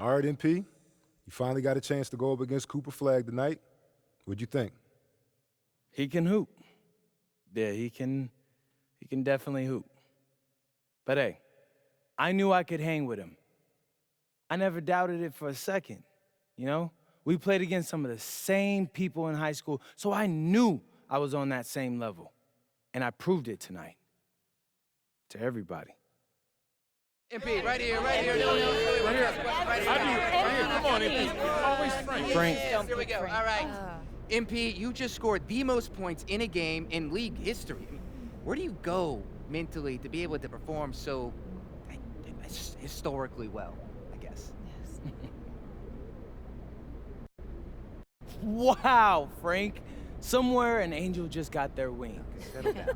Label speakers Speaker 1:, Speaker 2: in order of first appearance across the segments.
Speaker 1: All right, MP, you finally got a chance to go up against Cooper Flagg tonight. What'd you think?
Speaker 2: He can hoop. Yeah, he can definitely hoop. But hey, I knew I could hang with him. I never doubted it for a second, you know? We played against some of the same people in high school, so I knew I was on that same level. And I proved it tonight. To everybody.
Speaker 3: MP, right here. Right here.
Speaker 4: Come on, MP. Always
Speaker 2: Frank.
Speaker 3: Here we go. All right. MP, you just scored the most points in a game in league history. Where do you go mentally to be able to perform so historically well, I guess?
Speaker 5: Yes.
Speaker 2: Wow, Frank. Somewhere an angel just got their wings.
Speaker 3: Settle down.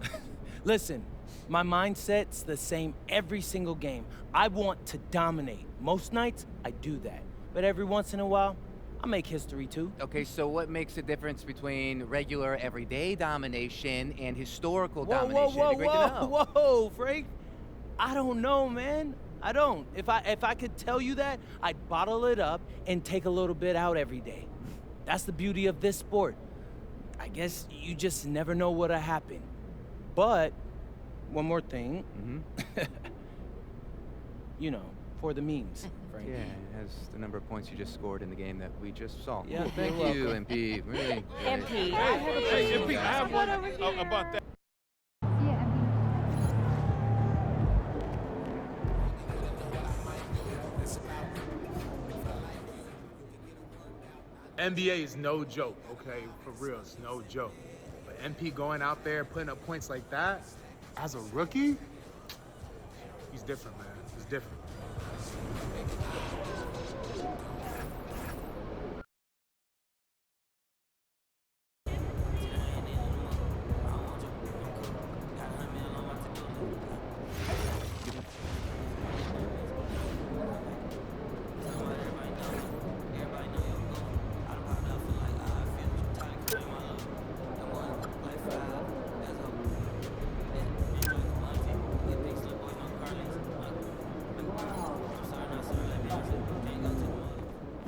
Speaker 2: Listen, my mindset's the same every single game. I want to dominate. Most nights, I do that. But every once in a while, I make history too.
Speaker 3: Okay, so what makes the difference between regular, everyday domination and historical domination? It'd be great to know.
Speaker 2: Whoa, Frank. I don't know, man. I don't. If I could tell you that, I'd bottle it up and take a little bit out every day. That's the beauty of this sport. I guess you just never know what'll happen. But one more thing. You know, for the memes, Frank.
Speaker 3: Yeah, as the number of points you just scored in the game that we just saw.
Speaker 2: Yeah,
Speaker 3: Cool, thank
Speaker 2: you're
Speaker 3: you, MP. Really.
Speaker 5: MP, I have a
Speaker 4: Hey,
Speaker 5: question.
Speaker 4: MP, I have one about that. NBA is no joke, okay? For real, it's no joke. But MP going out there putting up points like that as a rookie, he's different, man. He's different.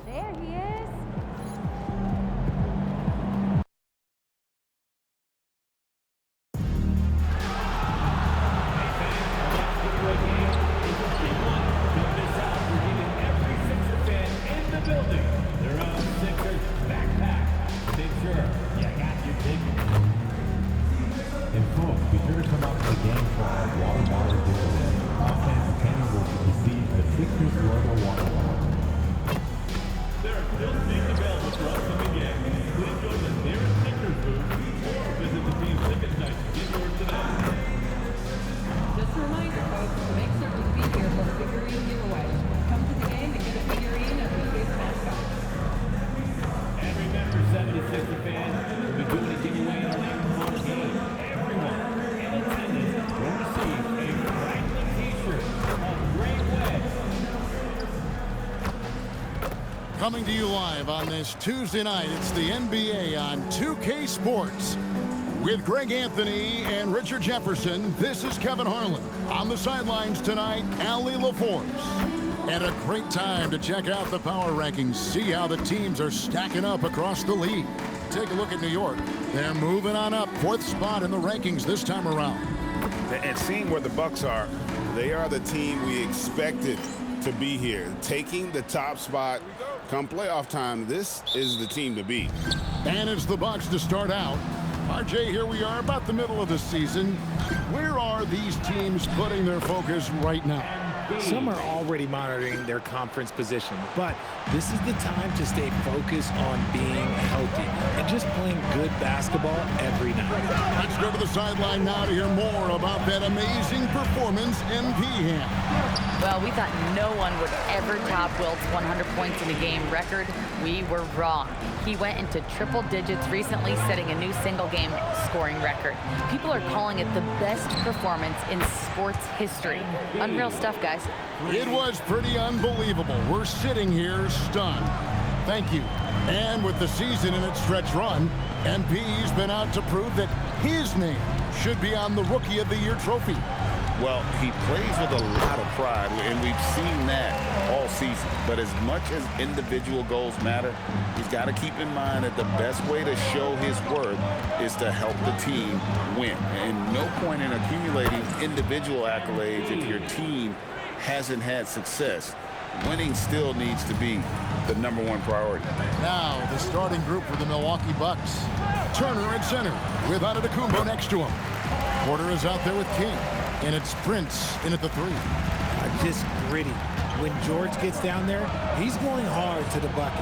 Speaker 5: There he is.
Speaker 6: Be sure to come out to the game for our water bottle giveaway. Offense team will receive the Sixers logo water bottle.
Speaker 7: There are still seats available for upcoming games. Please go to the nearest Sixers booth or visit the team's ticket site to get yours today.
Speaker 8: Just a reminder, folks, to make certain to be here for the figurine giveaway. Come to the game and get a figurine of the big mascot.
Speaker 7: And remember, 76er fans, we'll be doing a giveaway in our next home game. Everyone in attendance will receive a Franklin t-shirt of Great West.
Speaker 9: Coming to you live on this Tuesday night, it's the NBA on 2K Sports. With Greg Anthony and Richard Jefferson, this is Kevin Harlan. On the sidelines tonight, Allie LaForce. And a great time to check out the power rankings, see how the teams are stacking up across the league. Take a look at New York. They're moving on up, 4th spot in the rankings this time around.
Speaker 10: And seeing where the Bucks are, they are the team we expected to be here. Taking the top spot come playoff time, this is the team to beat.
Speaker 9: And it's the Bucks to start out. RJ, here we are about the middle of the season. Where are these teams putting their focus right now?
Speaker 11: Some are already monitoring their conference position, but this is the time to stay focused on being healthy and just playing good basketball every night.
Speaker 9: Let's go to the sideline now to hear more about that amazing performance MP had.
Speaker 5: Well, we thought no one would ever top Wilt's 100 points in a game record. We were wrong. He went into triple digits recently, setting a new single-game scoring record. People are calling it the best performance in sports history. Unreal stuff, guys.
Speaker 9: It was pretty unbelievable. We're sitting here stunned. Thank you. And with the season in its stretch run, MP's been out to prove that his name should be on the Rookie of the Year trophy.
Speaker 10: Well, he plays with a lot of pride, and we've seen that all season. But as much as individual goals matter, he's got to keep in mind that the best way to show his worth is to help the team win. And no point in accumulating individual accolades if your team hasn't had success. Winning still needs to be the #1 priority.
Speaker 9: Now, the starting group for the Milwaukee Bucks. Turner at center with Antetokounmpo next to him. Porter is out there with King. And it's Prince in at the 3.
Speaker 11: Just gritty. When George gets down there, he's going hard to the bucket.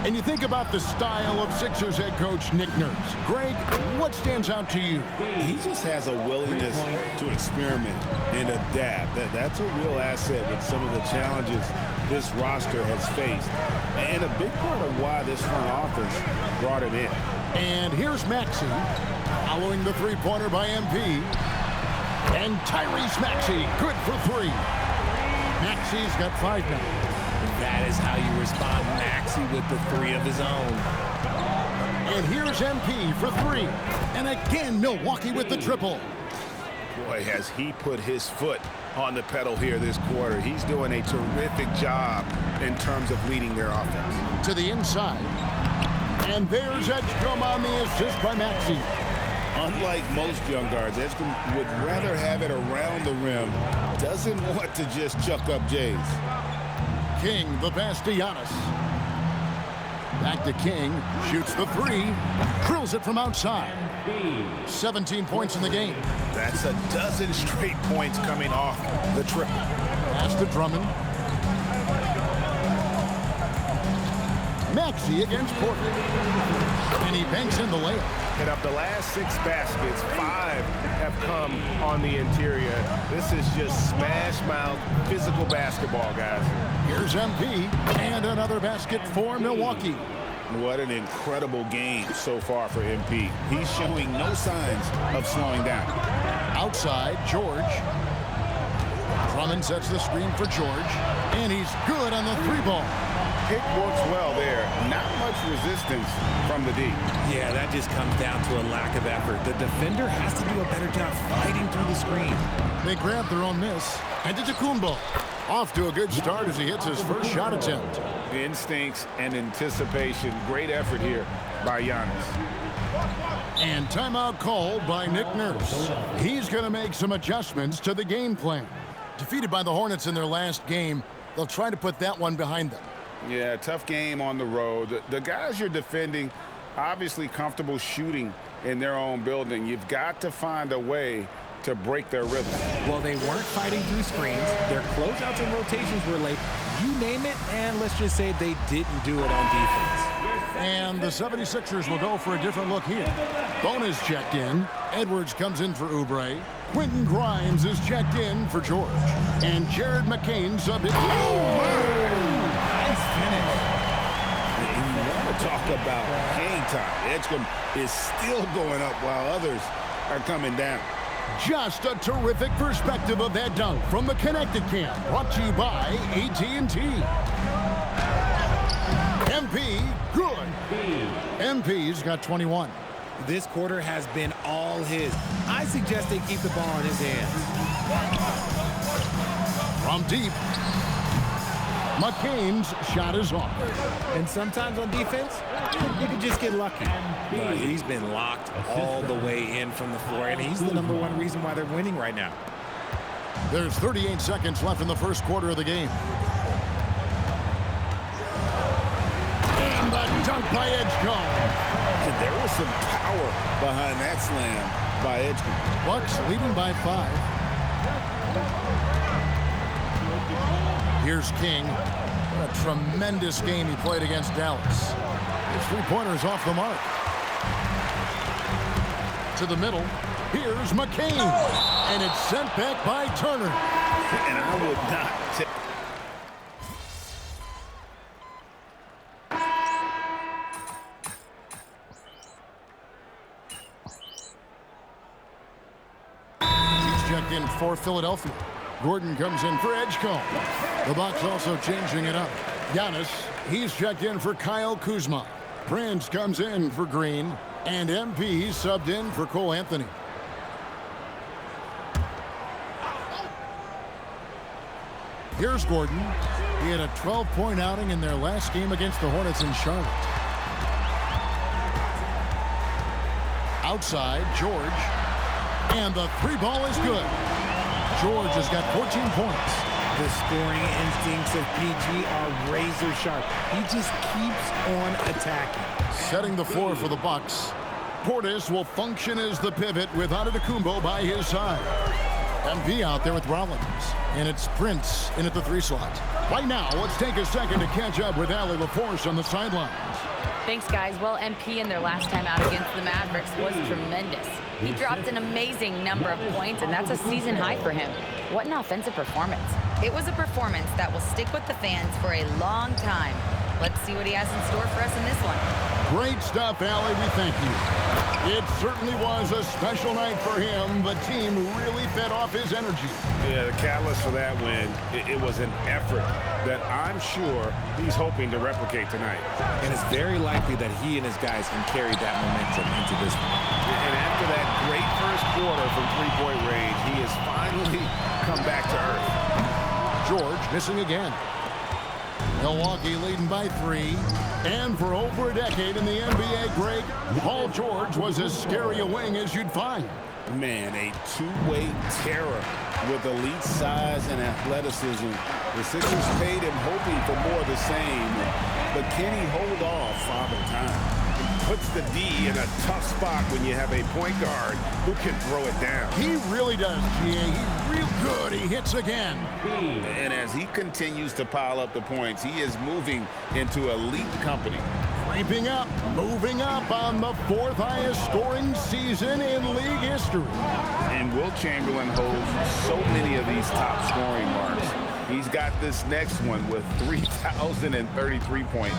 Speaker 9: And you think about the style of Sixers head coach Nick Nurse. Greg, what stands out to you?
Speaker 10: He just has a willingness to experiment and adapt. That's a real asset with some of the challenges this roster has faced. And a big part of why this front office brought him in.
Speaker 9: And here's Maxey following the three-pointer by MP. And Tyrese Maxey, good for 3. Maxey's got 5 now.
Speaker 11: That is how you respond. Maxey with the 3 of his own.
Speaker 9: And here's MP for 3. And again, Milwaukee with the triple.
Speaker 10: Boy, has he put his foot on the pedal here this quarter. He's doing a terrific job in terms of leading their offense.
Speaker 9: To the inside. And there's Edgecombe on the assist by Maxey.
Speaker 10: Unlike most young guards, Edgecombe would rather have it around the rim. Doesn't want to just chuck up Jays.
Speaker 9: King, the pass to Giannis. Back to King. Shoots the 3. Drills it from outside. 17 points in the game.
Speaker 10: That's a dozen straight points coming off the triple.
Speaker 9: Pass to Drummond. Maxey against Porter. And he banks in the layup.
Speaker 12: And of the last 6 baskets, 5 have come on the interior. This is just smash mouth physical basketball, guys.
Speaker 9: Here's MP and another basket for Milwaukee.
Speaker 10: What an incredible game so far for MP. He's showing no signs of slowing down.
Speaker 9: Outside, George. Drummond sets the screen for George. And he's good on the 3-ball.
Speaker 10: Pick works well there. Not much resistance from the D.
Speaker 11: Yeah, that just comes down to a lack of effort. The defender has to do a better job fighting through the screen.
Speaker 9: They grab their own miss. And Antetokounmpo off to a good start as he hits his first shot attempt.
Speaker 10: Instincts and anticipation. Great effort here by Giannis.
Speaker 9: And timeout called by Nick Nurse. He's going to make some adjustments to the game plan. Defeated by the Hornets in their last game, they'll try to put that one behind them.
Speaker 10: Yeah, tough game on the road. The guys you're defending, obviously comfortable shooting in their own building. You've got to find a way to break their rhythm.
Speaker 11: Well, they weren't fighting through screens. Their closeouts and rotations were late. You name it, and let's just say they didn't do it on defense.
Speaker 9: And the 76ers will go for a different look here. Bonus checked in. Edwards comes in for Oubre. Quentin Grimes is checked in for George. And Jared McCain subbed in.
Speaker 10: And you want to talk about hang time. Edgecombe is still going up while others are coming down.
Speaker 9: Just a terrific perspective of that dunk from the Connected Camp. Brought to you by AT&T. MP, good. MP's got 21.
Speaker 11: This quarter has been all his. I suggest they keep the ball in his hands.
Speaker 9: From deep. McCain's shot is off.
Speaker 11: And sometimes on defense, you can just get lucky. But he's been locked all the way in from the floor, and he's the #1 reason why they're winning right now.
Speaker 9: There's 38 seconds left in the first quarter of the game. And the dunk by Edgecombe.
Speaker 10: And there was some power behind that slam by Edgecombe.
Speaker 9: Bucks leading by 5. Here's King. What a tremendous game he played against Dallas. His 3-pointer is off the mark. To the middle. Here's McCain. And it's sent back by Turner.
Speaker 10: And I would not take.
Speaker 9: He's checked in for Philadelphia. Gordon comes in for Edgecombe. The Bucks also changing it up. Giannis, he's checked in for Kyle Kuzma. Prince comes in for Green. And MP subbed in for Cole Anthony. Here's Gordon. He had a 12-point outing in their last game against the Hornets in Charlotte. Outside, George. And the three ball is good. George has got 14 points.
Speaker 11: The scoring instincts of PG are razor sharp. He just keeps on attacking.
Speaker 9: Setting the floor for the Bucks. Portis will function as the pivot with Antetokounmpo by his side. MP out there with Rollins. And it's Prince in at the 3 slot. Right now, let's take a second to catch up with Allie LaForce on the sidelines.
Speaker 5: Thanks, guys. Well, MP in their last time out against the Mavericks was tremendous. He dropped an amazing number of points, and that's a season high for him. What an offensive performance. It was a performance that will stick with the fans for a long time. Let's see what he has in store for us in this one.
Speaker 9: Great stuff, Allie. We thank you. It certainly was a special night for him. The team really fed off his energy.
Speaker 12: Yeah, the catalyst for that win, it was an effort that I'm sure he's hoping to replicate tonight.
Speaker 11: And it's very likely that he and his guys can carry that momentum into this one.
Speaker 12: And after that great first quarter from three-point range, he has finally come back to earth.
Speaker 9: George missing again. Milwaukee leading by 3. And for over a decade in the NBA, Greg, Paul George was as scary a wing as you'd find.
Speaker 10: Man, a two-way terror with elite size and athleticism. The Sixers paid him hoping for more of the same. But can he hold off Father Time?
Speaker 12: Puts the D in a tough spot when you have a point guard who can throw it down.
Speaker 9: He really does, GA. He's real good. He hits again.
Speaker 10: And as he continues to pile up the points, he is moving into elite company.
Speaker 9: Creeping up, moving up on the 4th highest scoring season in league history.
Speaker 10: And Wilt Chamberlain holds so many of these top scoring marks. He's got this next one with 3,033 points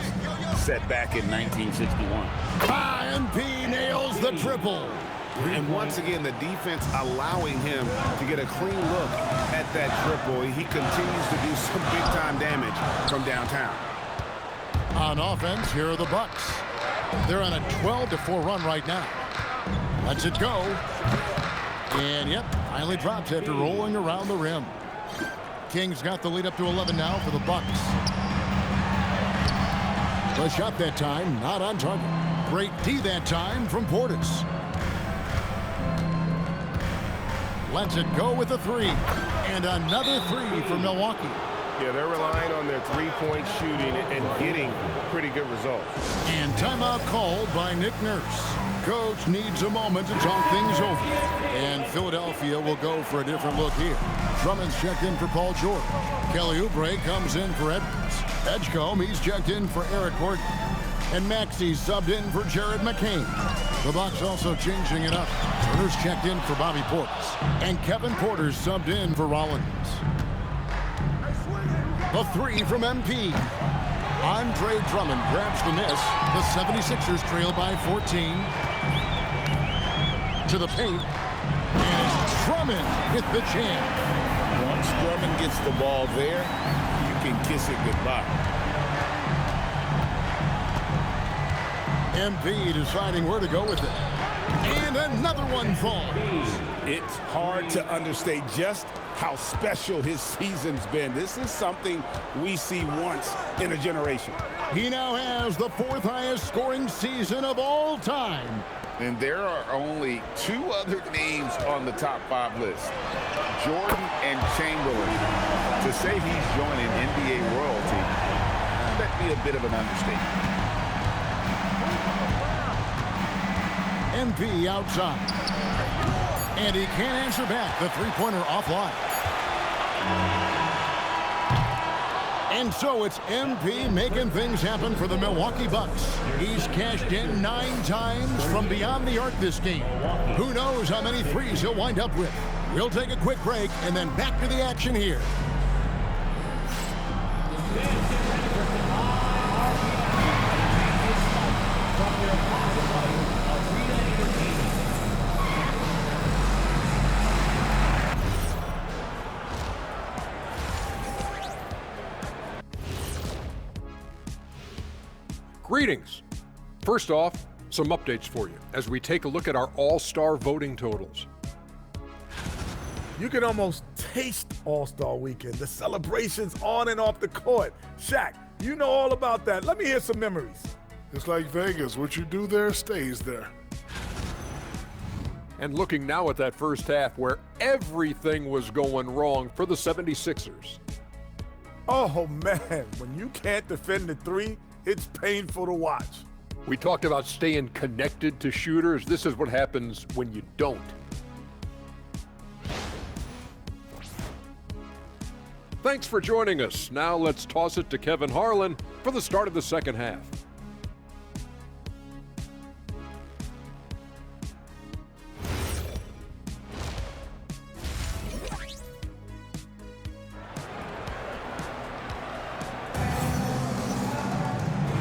Speaker 10: set back in 1961.
Speaker 9: MP nails the triple.
Speaker 12: And once again, the defense allowing him to get a clean look at that triple. He continues to do some big-time damage from downtown.
Speaker 9: On offense, here are the Bucks. They're on a 12-4 run right now. Lets it go. And, yep, finally drops after rolling around the rim. Kings got the lead up to 11 now for the Bucks. The shot that time, not on target. Great D that time from Portis. Lets it go with a 3. And another 3 for Milwaukee.
Speaker 12: Yeah, they're relying on their three-point shooting and getting pretty good results.
Speaker 9: And timeout called by Nick Nurse. Coach needs a moment to talk things over. And Philadelphia will go for a different look here. Drummond's checked in for Paul George. Kelly Oubre comes in for Edwards. Edgecombe, he's checked in for Eric Gordon. And Maxey subbed in for Jared McCain. The Bucks also changing it up. Turner's checked in for Bobby Portis. And Kevin Porter's subbed in for Rollins. The 3 from MP. Andre Drummond grabs the miss. The 76ers trail by 14. To the paint. And Drummond with the jam.
Speaker 10: Once Drummond gets the ball there, you can kiss it goodbye.
Speaker 9: MP deciding where to go with it. And another one falls.
Speaker 10: It's hard to understate just how special his season's been. This is something we see once in a generation.
Speaker 9: He now has the 4th highest scoring season of all time.
Speaker 10: And there are only 2 other names on the top 5 list, Jordan and Chamberlain. To say he's joining NBA royalty, that'd be a bit of an understatement.
Speaker 9: MP outside. And he can't answer back. The three-pointer offline. And so it's MP making things happen for the Milwaukee Bucks. He's cashed in 9 times from beyond the arc this game. Who knows how many threes he'll wind up with. We'll take a quick break and then back to the action here.
Speaker 13: Greetings. First off, some updates for you as we take a look at our all-star voting totals.
Speaker 14: You can almost taste All-Star Weekend, the celebrations on and off the court. Shaq, you know all about that. Let me hear some memories.
Speaker 15: It's like Vegas. What you do there stays there.
Speaker 13: And looking now at that first half where everything was going wrong for the 76ers.
Speaker 14: Oh, man, when you can't defend the three, it's painful to watch.
Speaker 13: We talked about staying connected to shooters. This is what happens when you don't. Thanks for joining us. Now let's toss it to Kevin Harlan for the start of the second half.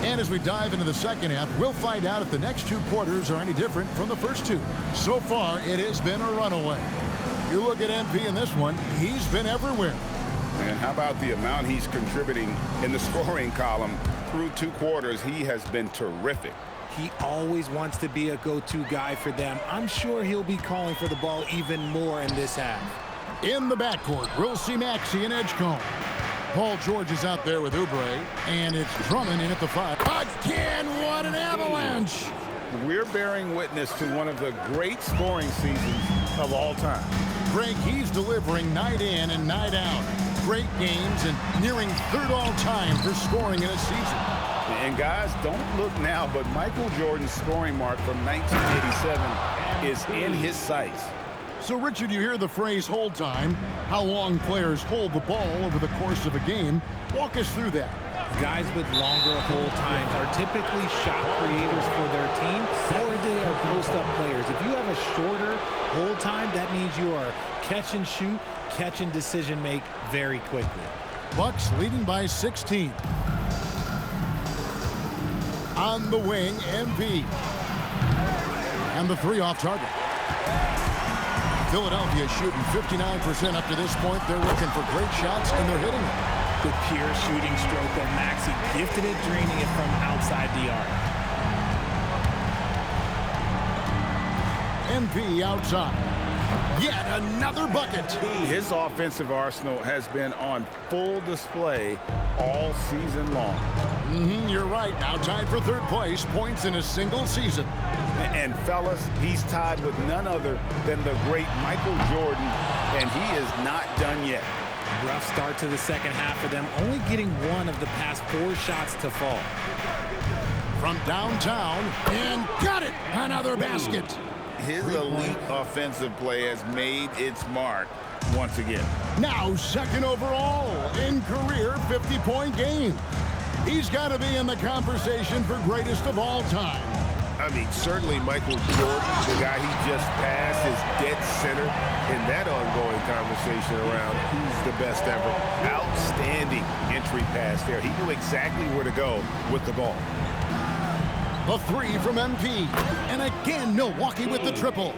Speaker 9: And as we dive into the second half, we'll find out if the next two quarters are any different from the first two. So far, it has been a runaway. You look at MP in this one, he's been everywhere.
Speaker 10: And how about the amount he's contributing in the scoring column through two quarters? He has been terrific.
Speaker 11: He always wants to be a go-to guy for them. I'm sure he'll be calling for the ball even more in this half.
Speaker 9: In the backcourt, we'll see Maxey and Edgecombe. Paul George is out there with Oubre, and it's Drummond in at the 5. Again, what an avalanche!
Speaker 10: We're bearing witness to one of the great scoring seasons of all time.
Speaker 9: Greg, he's delivering night in and night out. Great games and nearing third all-time for scoring in a season.
Speaker 10: And guys, don't look now, but Michael Jordan's scoring mark from 1987 is in his sights.
Speaker 9: So, Richard, you hear the phrase hold time, how long players hold the ball over the course of a game. Walk us through that.
Speaker 11: Guys with longer hold times are typically shot creators for their team, or they are post-up players. If you have a shorter hold time, that means you are catch and shoot, catch and decision make very quickly.
Speaker 9: Bucks leading by 16. On the wing, MP. And the three off target. Philadelphia shooting 59% up to this point. They're looking for great shots, and they're hitting them.
Speaker 11: The pure shooting stroke of Maxey, gifted at draining it from outside the arc.
Speaker 9: MP outside. Yet another bucket.
Speaker 10: His offensive arsenal has been on full display all season long.
Speaker 9: You're right. Now tied for third place, points in a single season.
Speaker 10: And fellas, he's tied with none other than the great Michael Jordan, and he is not done yet.
Speaker 11: Rough start to the second half for them, only getting one of the past 4 shots to fall.
Speaker 9: From downtown, and got it! Another basket.
Speaker 10: His elite offensive play has made its mark once again.
Speaker 9: Now second overall in career 50-point game. He's got to be in the conversation for greatest of all time.
Speaker 12: I mean, certainly Michael Jordan, the guy he just passed, is dead center in that ongoing conversation around who's the best ever. Outstanding entry pass there. He knew exactly where to go with the ball.
Speaker 9: A 3 from MP. And again, Milwaukee with the triple.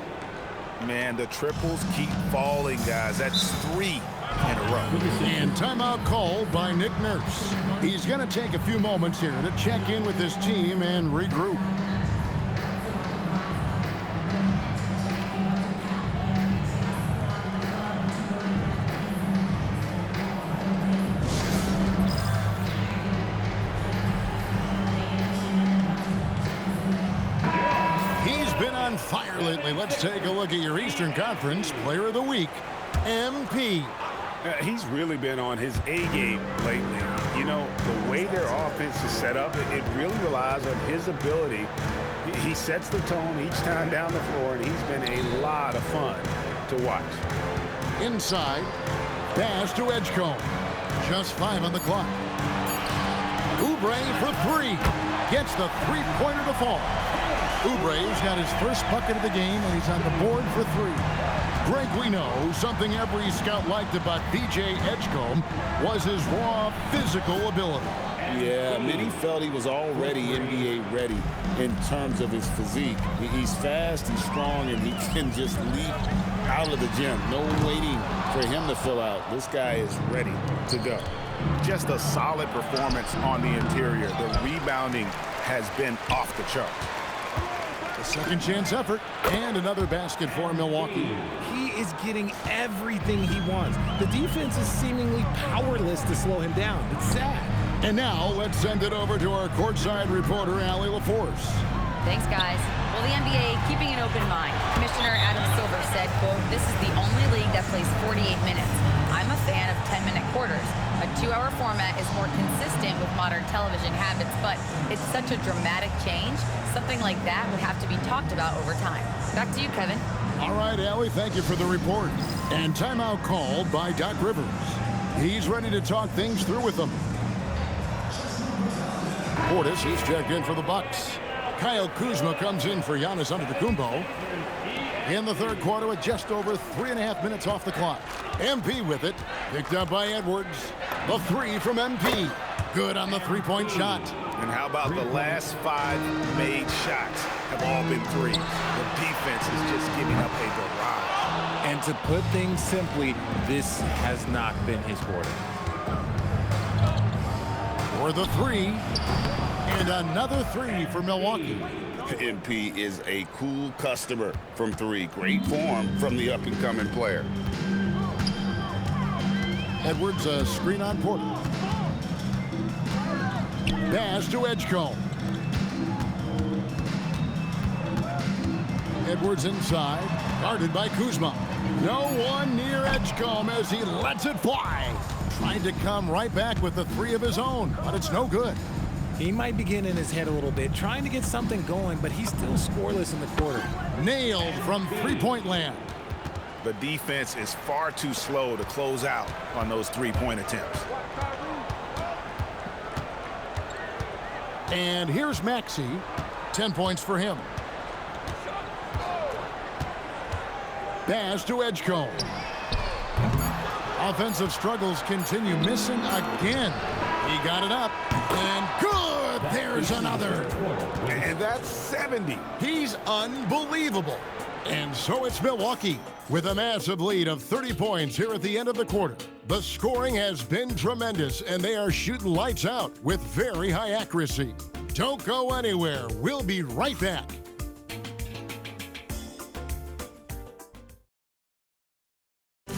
Speaker 12: Man, the triples keep falling, guys. That's 3 in a row.
Speaker 9: And timeout called by Nick Nurse. He's going to take a few moments here to check in with his team and regroup. Fire lately. Let's take a look at your Eastern Conference Player of the Week, MP.
Speaker 12: He's really been on his A game lately. You know, the way their offense is set up, it really relies on his ability. He sets the tone each time down the floor, and he's been a lot of fun to watch.
Speaker 9: Inside, pass to Edgecombe. Just 5 on the clock. Oubre for 3. Gets the three-pointer to fall. Oubre's got his first bucket of the game, and he's on the board for 3. Greg, we know something every scout liked about DJ Edgecombe was his raw physical ability.
Speaker 10: Yeah, many felt he was already NBA ready in terms of his physique. He's fast, he's strong, and he can just leap out of the gym. No waiting for him to fill out. This guy is ready to go.
Speaker 12: Just a solid performance on the interior. The rebounding has been off the chart.
Speaker 9: A second chance effort and another basket for Milwaukee.
Speaker 11: He is getting everything he wants. The defense is seemingly powerless to slow him down. It's sad.
Speaker 9: And now let's send it over to our courtside reporter, Allie LaForce.
Speaker 5: Thanks, guys. Well, the NBA keeping an open mind. Commissioner Adam Silver said, quote, "This is the only league that plays 48 minutes. I'm a fan of 10-minute quarters. A 2-hour format is more consistent with modern television habits, but it's such a dramatic change. Something like that would have to be talked about over time." Back to you, Kevin.
Speaker 9: All right, Allie, thank you for the report. And timeout called by Doc Rivers. He's ready to talk things through with them. Portis is checked in for the Bucks. Kyle Kuzma comes in for Giannis Antetokounmpo. In the third quarter with just over 3.5 minutes off the clock. MP with it, picked up by Edwards. The three from MP. Good on the three-point shot.
Speaker 10: And how about the last 5 made shots have all been threes? The defense is just giving up a barrage.
Speaker 11: And to put things simply, this has not been his quarter.
Speaker 9: For the three. And another three for Milwaukee.
Speaker 10: MP is a cool customer from 3. Great form from the up-and-coming player.
Speaker 9: Edwards, a screen on Porter. Pass to Edgecombe. Edwards inside, guarded by Kuzma. No one near Edgecombe as he lets it fly. Trying to come right back with the 3 of his own, but it's no good.
Speaker 11: He might be getting in his head a little bit, trying to get something going, but he's still scoreless in the quarter.
Speaker 9: Nailed from three-point land.
Speaker 10: The defense is far too slow to close out on those three-point attempts.
Speaker 9: And here's Maxey. 10 points for him. Pass to Edgecombe. Offensive struggles continue, missing again. He got it up, and good! There's another.
Speaker 10: And that's 70.
Speaker 9: He's unbelievable. And so it's Milwaukee with a massive lead of 30 points here at the end of the quarter. The scoring has been tremendous, and they are shooting lights out with very high accuracy. Don't go anywhere. We'll be right back.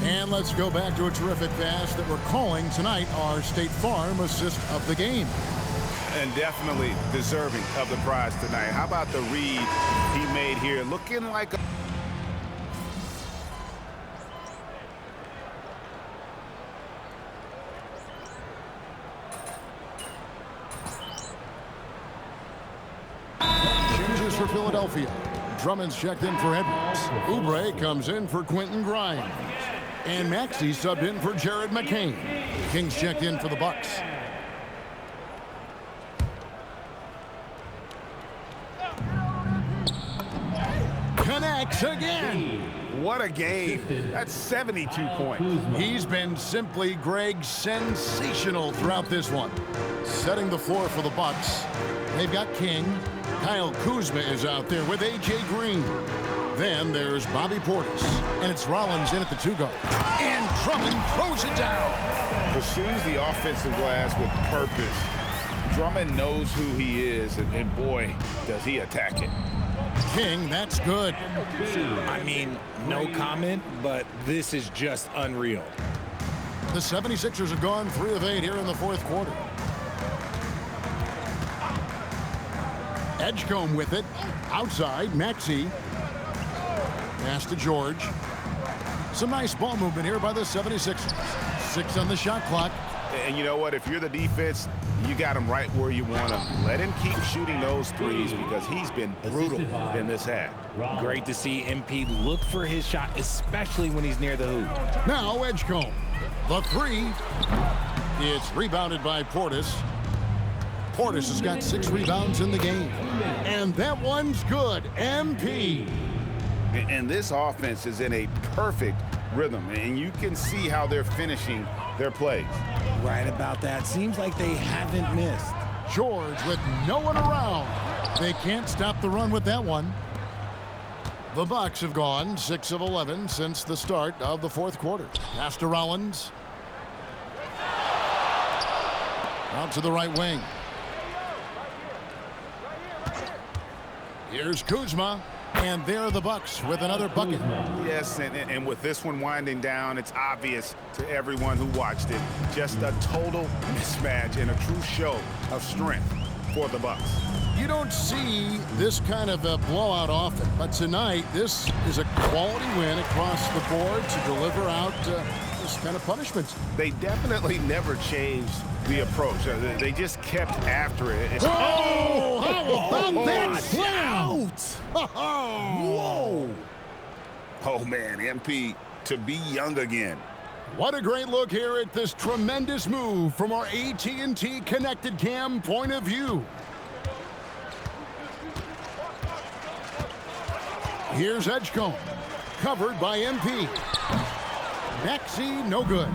Speaker 9: And let's go back to a terrific pass that we're calling tonight our State Farm assist of the game.
Speaker 10: And definitely deserving of the prize tonight. How about the read he made here? Looking like a...
Speaker 9: Changes for Philadelphia. Drummond's checked in for Edwards. Oubre comes in for Quentin Grimes. And Maxey subbed in for Jared McCain. Kings checked in for the Bucks. Connects again.
Speaker 10: What a game. That's 72 points.
Speaker 9: He's been simply, Greg, sensational throughout this one. Setting the floor for the Bucks. They've got King. Kyle Kuzma is out there with A.J. Green. Then there's Bobby Portis. And it's Rollins in at the 2-guard. And Drummond throws it down.
Speaker 10: Pursues the offensive glass with purpose. Drummond knows who he is, and boy, does he attack it.
Speaker 9: King, that's good.
Speaker 11: I mean, no comment, but this is just unreal.
Speaker 9: The 76ers have gone 3 of 8 here in the fourth quarter. Edgecombe with it. Outside, Maxey. Pass to George. Some nice ball movement here by the 76ers. 6 on the shot clock.
Speaker 10: And you know what? If you're the defense, you got him right where you want him. Let him keep shooting those threes because he's been brutal in this half.
Speaker 11: Great to see MP look for his shot, especially when he's near the hoop.
Speaker 9: Now Edgecombe. The 3. It's rebounded by Portis. Portis has got 6 rebounds in the game. And that one's good. MP.
Speaker 10: And this offense is in a perfect rhythm, and you can see how they're finishing their plays.
Speaker 11: Right about that. Seems like they haven't missed.
Speaker 9: George with no one around. They can't stop the run with that one. The Bucks have gone 6 of 11 since the start of the fourth quarter. Pass to Rollins. Out to the right wing. Here's Kuzma, and there are the Bucks with another bucket.
Speaker 10: Yes, and with this one winding down, it's obvious to everyone who watched it. Just a total mismatch and a true show of strength for the Bucks.
Speaker 9: You don't see this kind of a blowout often, but tonight this is a quality win across the board to deliver out this kind of punishments.
Speaker 10: They definitely never changed the approach. They just kept after it.
Speaker 9: Oh, how about that slam?
Speaker 10: Whoa! Oh man, MP to be young again.
Speaker 9: What a great look here at this tremendous move from our AT&T Connected Cam point of view. Here's Edgecombe, covered by MP. Maxey, no good.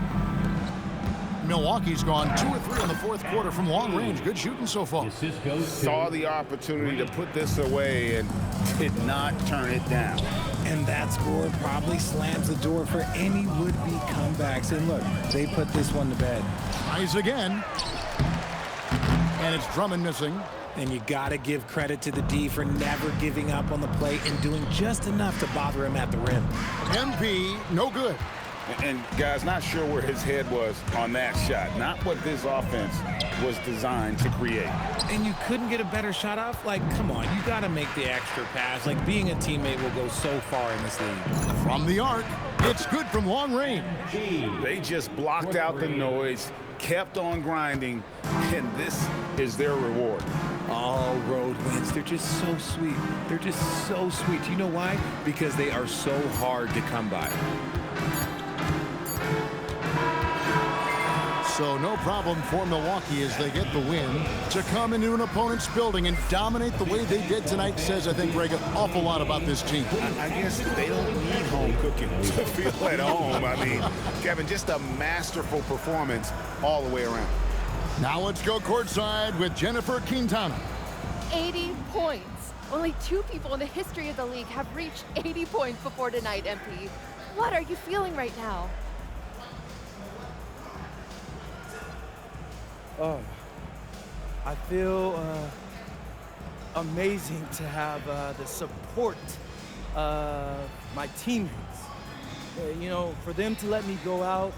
Speaker 9: Milwaukee's gone 2 or 3 in the fourth quarter from long range. Good shooting so far.
Speaker 10: Saw the opportunity to put this away and did not turn it down.
Speaker 11: And that score probably slams the door for any would-be comebacks. And look, they put this one to bed.
Speaker 9: Tries again. And it's Drummond missing.
Speaker 11: And you got to give credit to the D for never giving up on the play and doing just enough to bother him at the rim.
Speaker 9: MP, no good.
Speaker 10: And guys, not sure where his head was on that shot. Not what this offense was designed to create.
Speaker 11: And you couldn't get a better shot off? Like, come on, you got to make the extra pass. Like, being a teammate will go so far in this league.
Speaker 9: From the arc, it's good from long range.
Speaker 10: They just blocked out the noise, kept on grinding, and this is their reward.
Speaker 11: All road wins. They're just so sweet. They're just so sweet. You know why? Because they are so hard to come by.
Speaker 9: So no problem for Milwaukee as they get the win. To come into an opponent's building and dominate the way they did tonight says, I think, Greg, an awful lot about this team.
Speaker 10: I guess they don't need home cooking to feel at home. I mean, Kevin, just a masterful performance all the way around.
Speaker 9: Now let's go courtside with Jennifer Quintana.
Speaker 16: 80 points. Only 2 people in the history of the league have reached 80 points before tonight, MP. What are you feeling right now?
Speaker 2: Oh, I feel amazing to have the support of my teammates. You know, for them to let me go out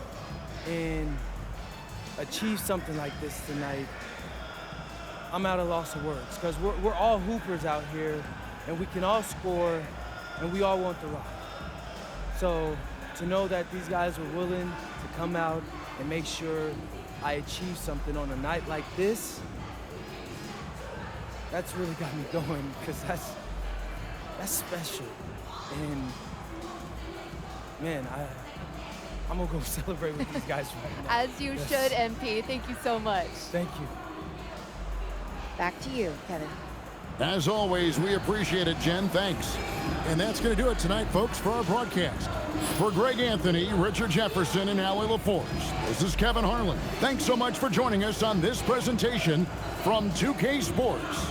Speaker 2: and achieve something like this tonight, I'm at a loss of words, because we're all hoopers out here, and we can all score, and we all want the rock. So to know that these guys were willing to come out and make sure I achieve something on a night like this, that's really got me going, because that's special. And man, I'm gonna go celebrate with these guys right now.
Speaker 16: As you should, MP. Thank you so much.
Speaker 2: Thank you.
Speaker 16: Back to you, Kevin.
Speaker 9: As always, we appreciate it, Jen. Thanks. And that's going to do it tonight, folks, for our broadcast. For Greg Anthony, Richard Jefferson, and Allie LaForce, this is Kevin Harlan. Thanks so much for joining us on this presentation from 2K Sports.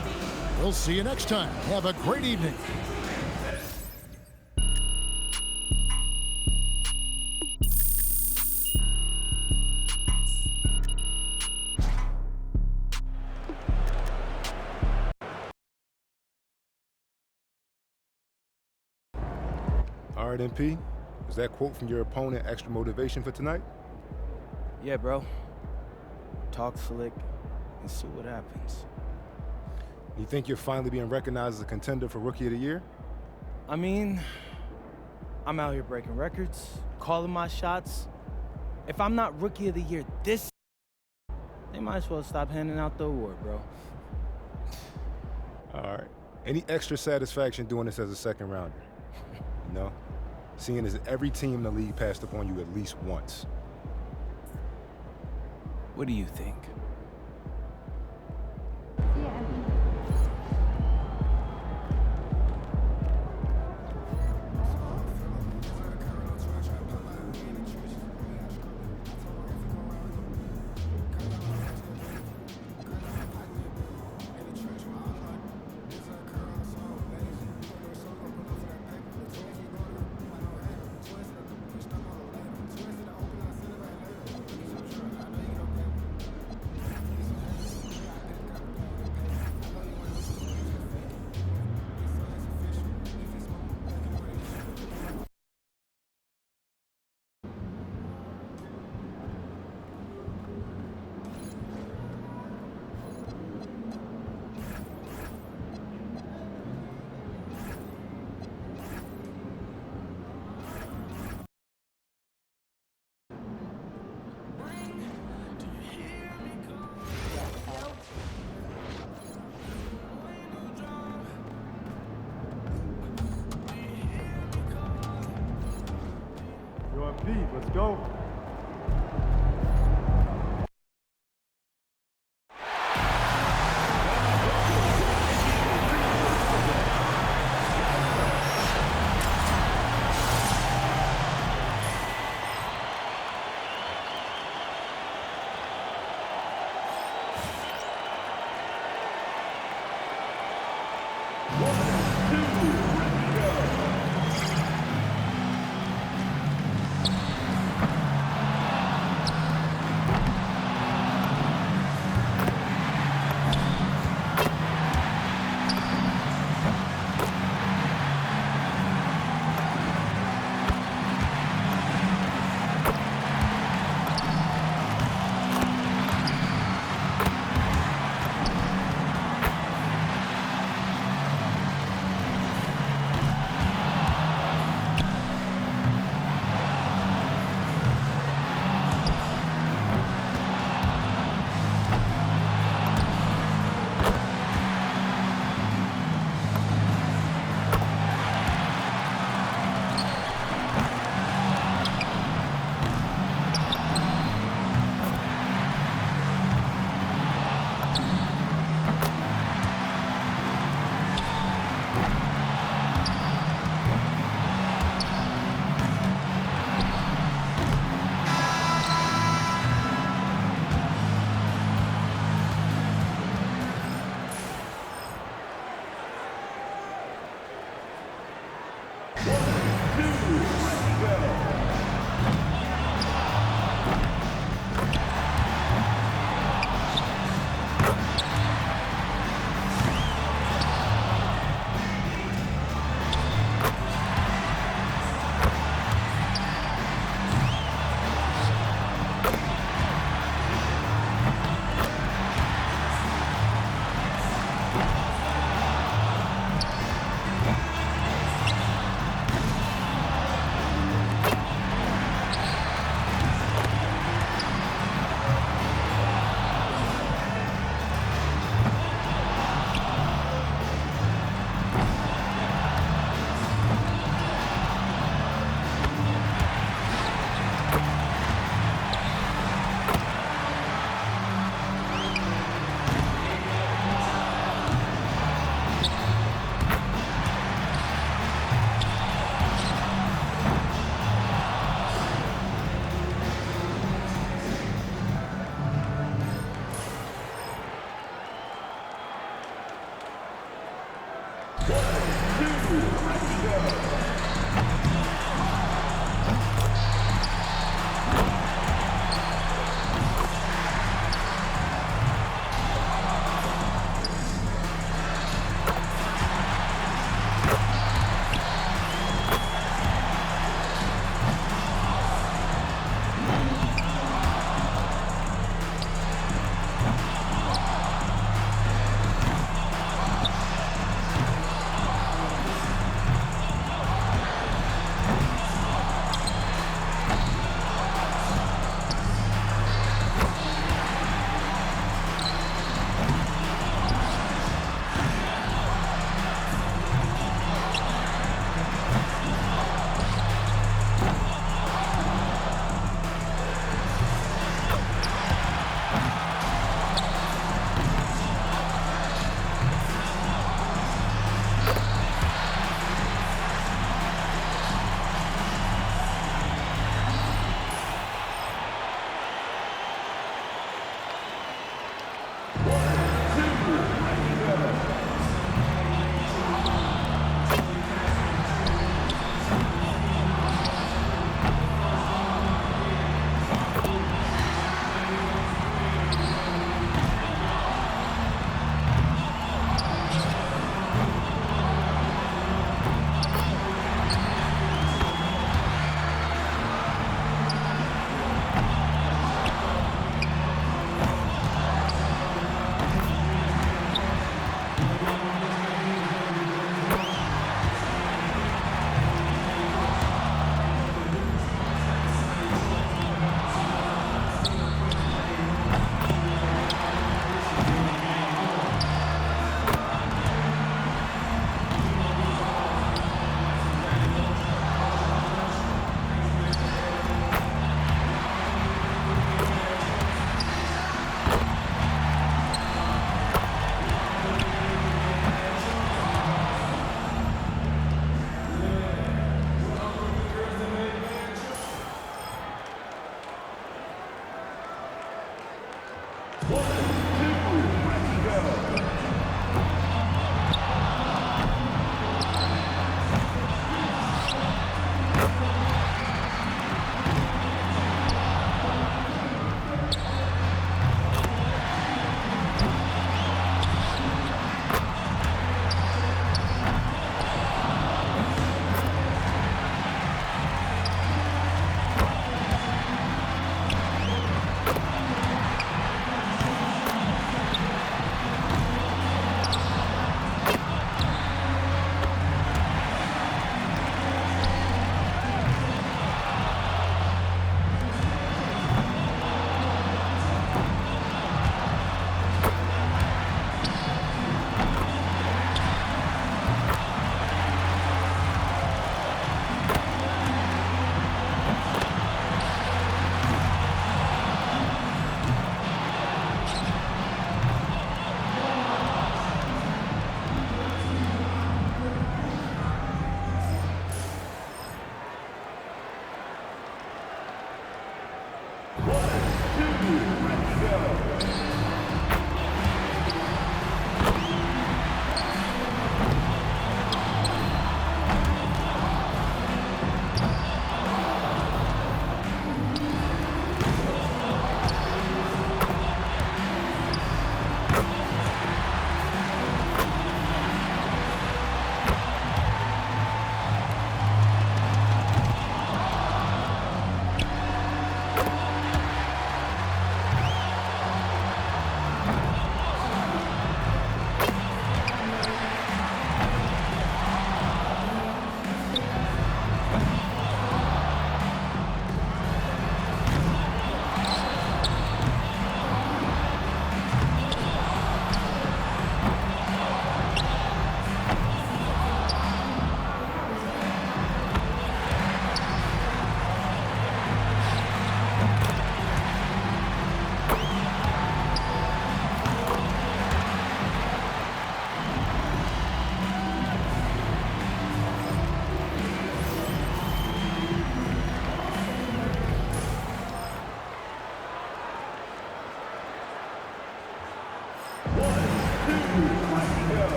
Speaker 9: We'll see you next time. Have a great evening.
Speaker 1: All right, MP. Is that quote from your opponent extra motivation for tonight?
Speaker 2: Yeah, bro. Talk slick and see what happens.
Speaker 1: You think you're finally being recognized as a contender for Rookie of the Year?
Speaker 2: I mean, I'm out here breaking records, calling my shots. If I'm not Rookie of the Year this, they might as well stop handing out the award, bro.
Speaker 1: All right. Any extra satisfaction doing this as a second rounder? No? Seeing as every team in the league passed up on you at least once.
Speaker 2: What do you think?
Speaker 17: Let's go.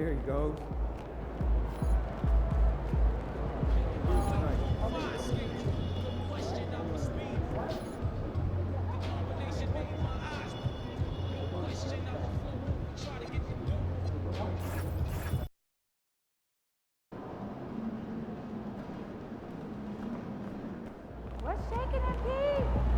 Speaker 2: There he goes.
Speaker 16: What's shaking at Pete?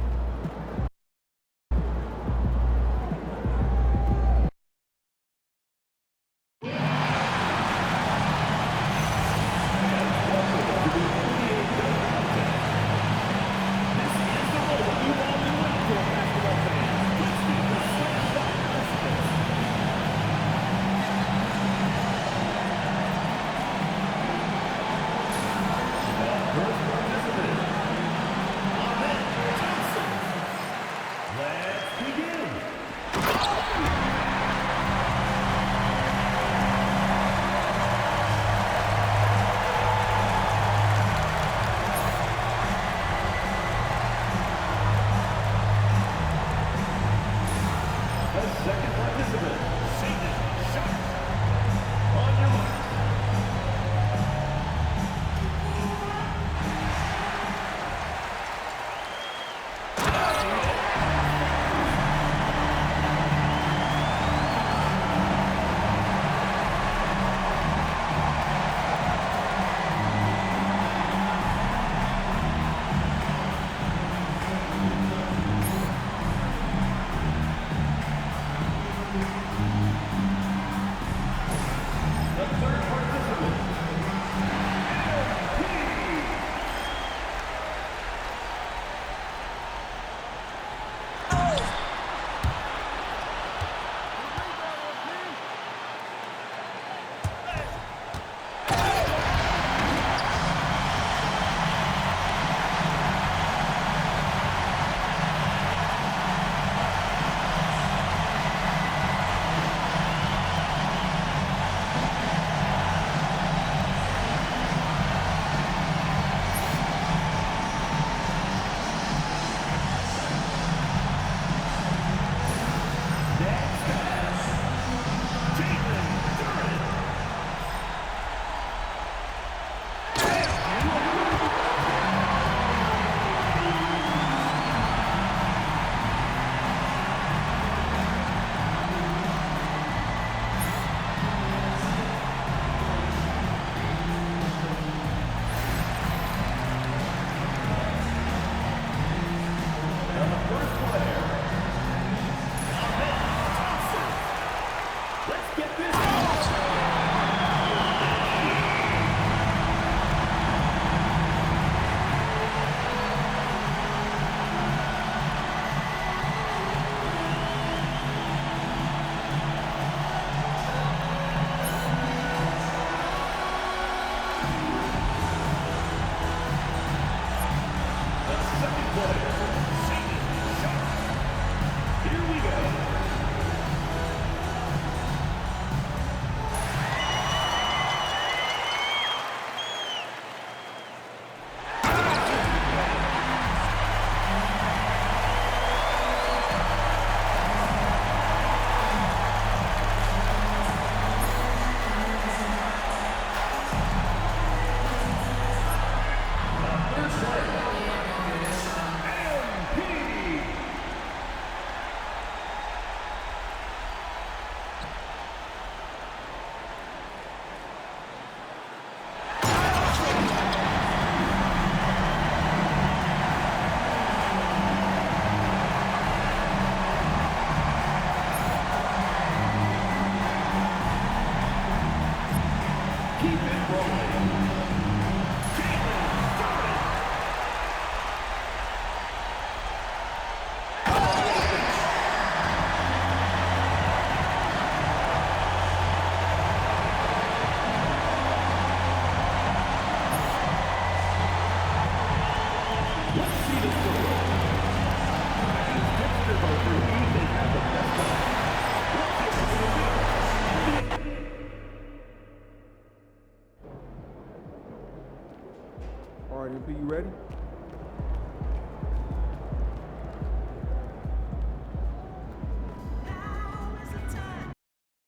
Speaker 17: All right, MP, you ready?